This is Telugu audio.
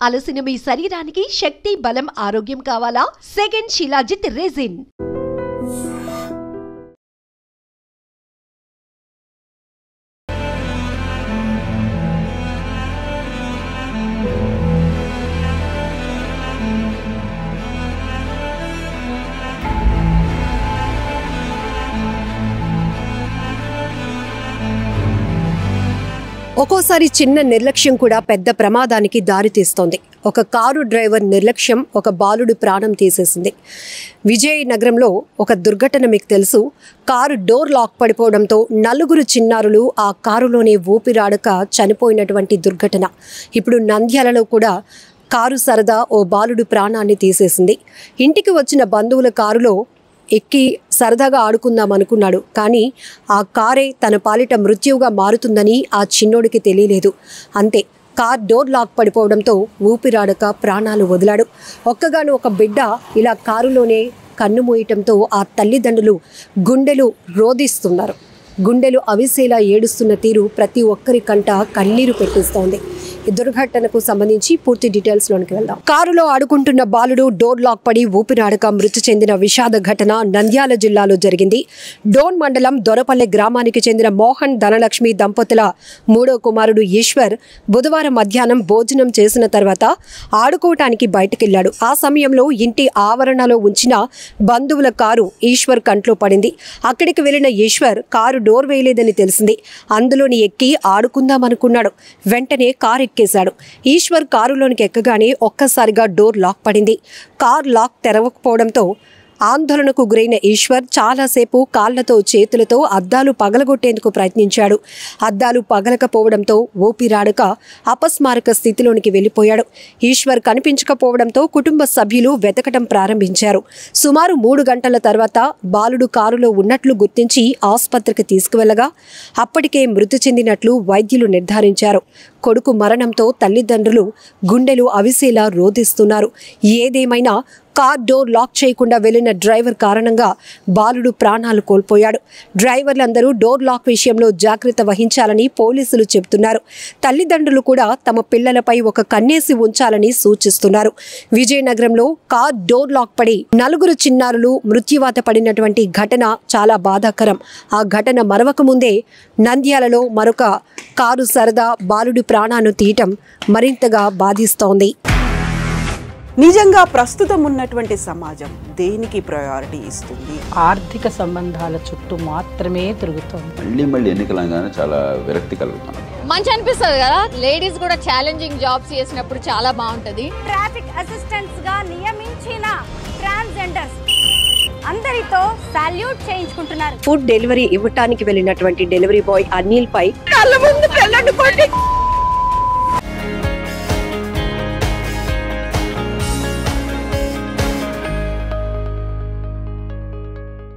అలసిన మీ శరీరానికి శక్తి, బలం, ఆరోగ్యం కావాలా? Second shilajit resin. ఒక్కోసారి చిన్న నిర్లక్ష్యం కూడా పెద్ద ప్రమాదానికి దారితీస్తోంది. ఒక కారు డ్రైవర్ నిర్లక్ష్యం ఒక బాలుడి ప్రాణం తీసేసింది. విజయనగరంలో ఒక దుర్ఘటన మీకు తెలుసు. కారు డోర్ లాక్ పడిపోవడంతో 4 చిన్నారులు ఆ కారులోనే ఊపిరాడక చనిపోయినటువంటి దుర్ఘటన. ఇప్పుడు నంద్యాలలో కూడా కారు సరదా ఓ బాలుడి ప్రాణాన్ని తీసేసింది. ఇంటికి వచ్చిన బంధువుల కారులో ఎక్కి సరదాగా ఆడుకుందాం అనుకున్నాడు. కానీ ఆ కారే తన పాలిట మృత్యువుగా మారుతుందని ఆ చిన్నోడికి తెలియలేదు. అంతే, కార్ డోర్ లాక్ పడిపోవడంతో ఊపిరాడక ప్రాణాలు వదిలాడు. ఒక్కగాను ఒక బిడ్డ ఇలా కారులోనే కన్నుమూయటంతో ఆ తల్లిదండ్రులు గుండెలు రోదిస్తున్నారు. గుండెలు అవిసేలా ఏడుస్తున్న తీరు ప్రతి ఒక్కరి కంట కన్నీరు పెట్టిస్తోంది. ఈ దుర్ఘటనకు సంబంధించి పూర్తి డీటెయిల్స్లోనికి వెళ్దాం. కారులో ఆడుకుంటున్న బాలుడు డోర్ లాక్ పడి ఊపిరాడక మృతి చెందిన విషాద ఘటన నంద్యాల జిల్లాలో జరిగింది. డోన్ మండలం దొరపల్లె గ్రామానికి చెందిన మోహన్, ధనలక్ష్మి దంపతుల 3వ కుమారుడు ఈశ్వర్ బుధవారం మధ్యాహ్నం భోజనం చేసిన తర్వాత ఆడుకోవటానికి బయటకెళ్లాడు. ఆ సమయంలో ఇంటి ఆవరణలో ఉంచిన బంధువుల కారు ఈశ్వర్ కంట్లో పడింది. అక్కడికి వెళ్లిన ఈశ్వర్ కారు డోర్ వేయలేదని తెలిసింది. అందులోని ఎక్కి ఆడుకుందామనుకున్నాడు. వెంటనే కారు ఎక్కేశాడు. ఈశ్వర్ కారులోనికి ఎక్కగానే ఒక్కసారిగా డోర్ లాక్ పడింది. కార్ లాక్ తెరవకపోవడంతో ఆందోళనకు గురైన ఈశ్వర్ చాలాసేపు కాళ్లతో, చేతులతో అద్దాలు పగలగొట్టేందుకు ప్రయత్నించాడు. అద్దాలు పగలకపోవడంతో ఊపిరాడక అపస్మారక స్థితిలోనికి వెళ్లిపోయాడు. ఈశ్వర్ కనిపించకపోవడంతో కుటుంబ సభ్యులు వెతకటం ప్రారంభించారు. సుమారు 3 గంటల తర్వాత బాలుడు కారులో ఉన్నట్లు గుర్తించి ఆసుపత్రికి తీసుకువెళ్లగా అప్పటికే మృతి చెందినట్లు వైద్యులు నిర్ధారించారు. కొడుకు మరణంతో తల్లిదండ్రులు గుండెలు అవిసేలా రోదిస్తున్నారు. ఏదేమైనా కార్ డోర్ లాక్ చేయకుండా వెళ్లిన డ్రైవర్ కారణంగా బాలుడు ప్రాణాలు కోల్పోయాడు. డ్రైవర్లందరూ డోర్ లాక్ విషయంలో జాగ్రత్త వహించాలని పోలీసులు చెబుతున్నారు. తల్లిదండ్రులు కూడా తమ పిల్లలపై ఒక కన్నేసి ఉంచాలని సూచిస్తున్నారు. విజయనగరంలో కార్ డోర్ లాక్ పడి 4 చిన్నారులు మృత్యువాత పడినటువంటి ఘటన చాలా బాధాకరం. ఆ ఘటన మరవక ముందే నంద్యాలలో మరొక కారు సరదా బాలుడి ప్రాణాన్ని తీయటం మరింతగా బాధిస్తోంది. నిజంగా ప్రస్తుతం ఉన్నటువంటి సమాజం దేనికి ప్రయారిటీ ఇస్తుంది? ఆర్థిక సంబంధాల చుట్టూ మాత్రమే తిరుగుతుంది. మళ్ళీ ఎన్నికలంగానే చాలా విరక్తి కలుగుతాం. మంచి అనిపిస్తుంది కదా, లేడీస్ కూడా ఛాలెంజింగ్ జాబ్స్ చేసినప్పుడు చాలా బాగుంటది. ట్రాఫిక్ అసిస్టెంట్స్ గా నియమించిన ట్రాన్స్జెండర్స్ అందరితో సాల్యూట్ చేయించుకుంటున్నారు. ఫుడ్ డెలివరీ ఇవ్వటానికి వెళ్ళినటువంటి డెలివరీ బాయ్ అనిల్ పై కళ్ళ ముందు